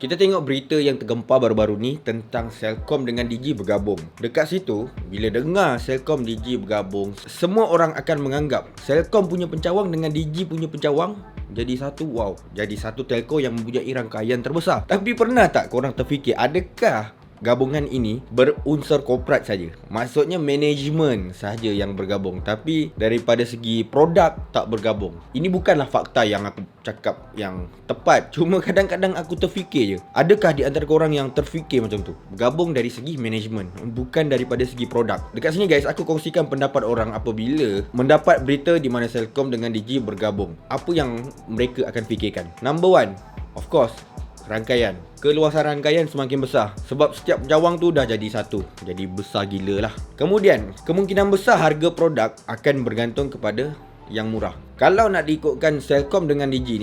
Kita tengok berita yang tergempar baru-baru ni tentang Celcom dengan Digi bergabung. Dekat situ, bila dengar Celcom Digi bergabung, semua orang akan menganggap Celcom punya pencawang dengan Digi punya pencawang jadi satu. Wow, jadi satu telco yang mempunyai rangkaian terbesar. Tapi pernah tak korang terfikir, adakah gabungan ini berunsur korporat saja? Maksudnya management sahaja yang bergabung, tapi daripada segi produk tak bergabung. Ini bukanlah fakta yang aku cakap yang tepat. Cuma kadang-kadang aku terfikir je, adakah di antara korang yang terfikir macam tu? Bergabung dari segi management, bukan daripada segi produk. Dekat sini guys, aku kongsikan pendapat orang apabila mendapat berita di mana Celcom dengan Digi bergabung. Apa yang mereka akan fikirkan? Number one, of course, rangkaian. Keluasan rangkaian semakin besar sebab setiap pencawang tu dah jadi satu. Jadi besar gila lah. Kemudian, kemungkinan besar harga produk akan bergantung kepada yang murah. Kalau nak diikutkan Celcom dengan Digi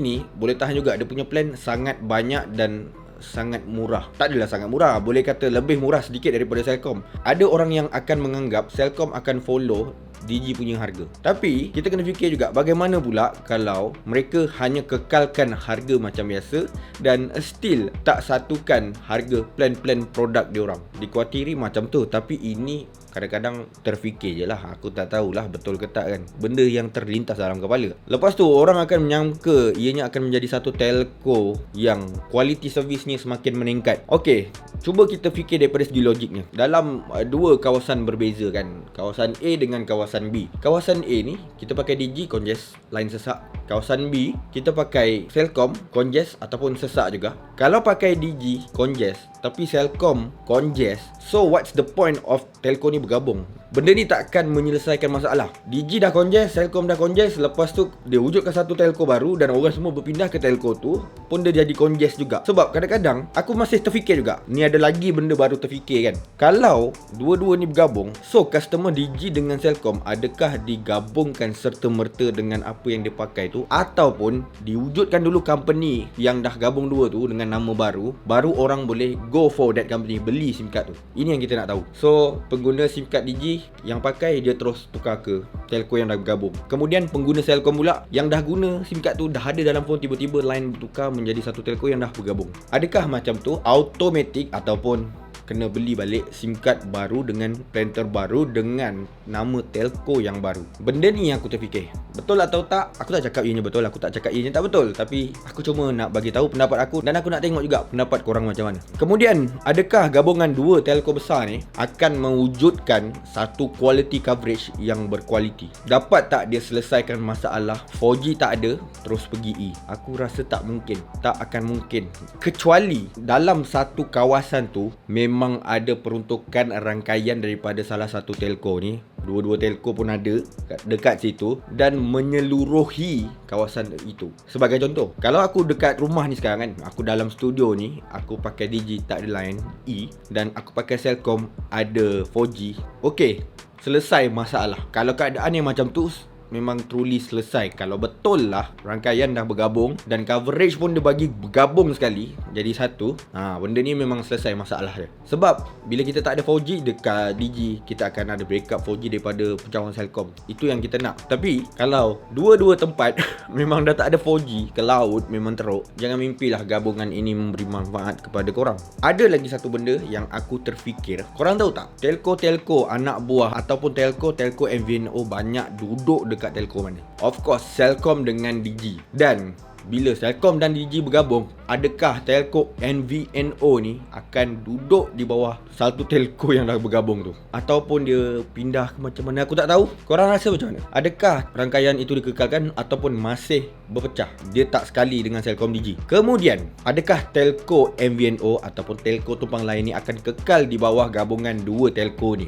ni boleh tahan juga. Dia punya plan sangat banyak dan sangat murah. Tak adalah sangat murah, boleh kata lebih murah sedikit daripada Celcom. Ada orang yang akan menganggap Celcom akan follow Digi punya harga. Tapi kita kena fikir juga, bagaimana pula kalau mereka hanya kekalkan harga macam biasa dan still tak satukan harga plan-plan produk diorang. Dikuatiri macam tu, tapi ini kadang-kadang terfikir je lah. Aku tak tahulah betul ke tak kan. Benda yang terlintas dalam kepala. Lepas tu orang akan menyangka ianya akan menjadi satu telco yang quality servisnya semakin meningkat. Okey, cuba kita fikir daripada segi logiknya. Dalam dua kawasan berbeza kan, kawasan A dengan kawasan B. Kawasan A ni kita pakai Digi, congest, line sesak. Kawasan B kita pakai Celcom, congest ataupun sesak juga. Kalau pakai Digi, congest, tapi Celcom, congest, so what's the point of telco ni bergabung? Benda ni takkan menyelesaikan masalah. Digi dah congest, Celcom dah congest, lepas tu dia wujudkan satu telco baru dan orang semua berpindah ke telco tu pun dia jadi congest juga. Sebab kadang-kadang aku masih terfikir juga, ni ada lagi benda baru terfikir kan. Kalau dua-dua ni bergabung, so customer Digi dengan Celcom adakah digabungkan serta-merta dengan apa yang dia pakai tu, ataupun diwujudkan dulu company yang dah gabung dua tu dengan nama baru, baru orang boleh go for that company, beli SIM card tu. Ini yang kita nak tahu. So pengguna SIM card Digi yang pakai, dia terus tukar ke telco yang dah bergabung. Kemudian pengguna Celcom pula yang dah guna SIM card tu, dah ada dalam phone, tiba-tiba line bertukar menjadi satu telco yang dah bergabung. Adakah macam tu automatic ataupun kena beli balik SIM card baru dengan plan terbaru dengan nama telco yang baru? Benda ni yang aku terfikir. Betul atau tak? Aku tak cakap ianya betul, aku tak cakap ianya tak betul, tapi aku cuma nak bagi tahu pendapat aku dan aku nak tengok juga pendapat korang macam mana. Kemudian, adakah gabungan dua telco besar ni akan mewujudkan satu quality coverage yang berkualiti? Dapat tak dia selesaikan masalah 4G tak ada terus pergi E? Aku rasa tak mungkin. Tak akan mungkin. Kecuali dalam satu kawasan tu memang ada peruntukan rangkaian daripada salah satu telco ni, dua-dua telco pun ada dekat situ dan menyeluruhi kawasan itu. Sebagai contoh, kalau aku dekat rumah ni sekarang kan, aku dalam studio ni, aku pakai Digi tak ada line E dan aku pakai Celcom ada 4G, okey, selesai masalah. Kalau keadaan yang macam tu memang truly selesai. Kalau betul lah rangkaian dah bergabung dan coverage pun dia bagi bergabung sekali jadi satu, benda ni memang selesai masalah dia. Sebab bila kita tak ada 4G dekat Digi, kita akan ada backup 4G daripada pencawang Celcom. Itu yang kita nak. Tapi kalau dua-dua tempat memang dah tak ada 4G, ke laut memang teruk, jangan mimpilah gabungan ini memberi manfaat kepada korang. Ada lagi satu benda yang aku terfikir. Korang tahu tak, telco-telco anak buah ataupun telco-telco MVNO banyak duduk dekat telco mana? Of course, Celcom dengan Digi. Dan bila Celcom dan Digi bergabung, adakah telco MVNO ni akan duduk di bawah satu telco yang dah bergabung tu, ataupun dia pindah ke macam mana? Aku tak tahu. Korang rasa macam mana? Adakah rangkaian itu dikekalkan ataupun masih berpecah? Dia tak sekali dengan Celcom Digi. Kemudian, adakah telco MVNO ataupun telco tumpang lain ni akan kekal di bawah gabungan dua telco ni?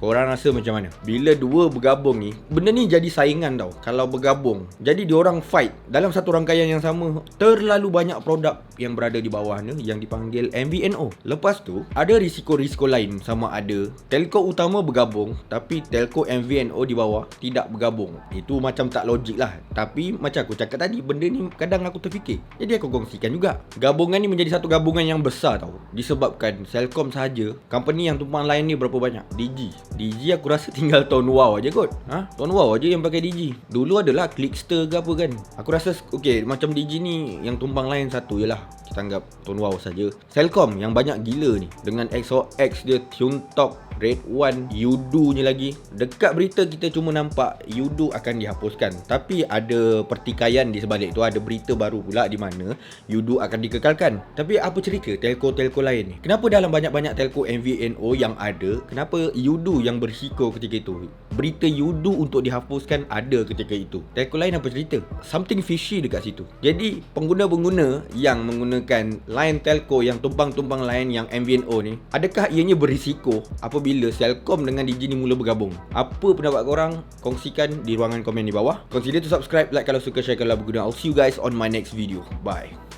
Korang rasa macam mana? Bila dua bergabung ni, benda ni jadi saingan tau. Kalau bergabung, jadi diorang fight dalam satu rangkaian yang sama. Terlalu banyak produk yang berada di bawahnya yang dipanggil MVNO. Lepas tu, ada risiko-risiko lain, sama ada telco utama bergabung tapi telco MVNO di bawah tidak bergabung. Itu macam tak logik lah. Tapi macam aku cakap tadi, benda ni kadang aku terfikir, jadi aku kongsikan juga. Gabungan ni menjadi satu gabungan yang besar tau, disebabkan Celcom sahaja, company yang tumpang lain ni berapa banyak? Digi aku rasa tinggal Tone Wow aja kot. Tone Wow aja yang pakai Digi. Dulu adalah Clickster ke apa kan. Aku rasa okey, macam macam Digi ni yang tumpang lain satu je lah. Kita anggap Tone Wow saja. Celcom yang banyak gila ni dengan XOX dia, TuneTalk, Red One, Yudu nya lagi. Dekat berita kita cuma nampak Yudu akan dihapuskan, tapi ada pertikaian di sebalik tu. Ada berita baru pula di mana Yudu akan dikekalkan. Tapi apa cerita telco-telco lain ni? Kenapa dalam banyak-banyak telco MVNO yang ada, kenapa Yudu yang bersiko ketika itu? Berita Yudu untuk dihapuskan ada ketika itu. Telco lain apa cerita? Something fishy dekat situ. Jadi pengguna-pengguna yang menggunakan line telco yang tumpang-tumpang line yang MVNO ni, adakah ianya berisiko apabila Celcom dengan Digi ni mula bergabung? Apa pendapat korang? Kongsikan di ruangan komen di bawah. Consider to subscribe, like kalau suka, share kalau berguna. I'll see you guys on my next video. Bye.